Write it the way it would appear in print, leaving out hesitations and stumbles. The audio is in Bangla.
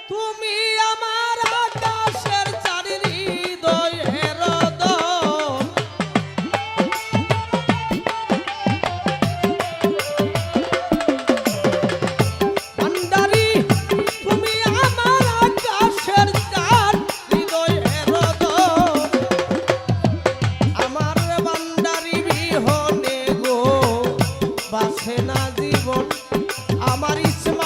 তুমি আমার আকাশের চারি হৃদয়ের দোল ভান্ডারি তুমি আমার আকাশের চারি হৃদয়ের দোল আমার ভান্ডারি বিহনে গো বাসে না জীবন আমার ইসমা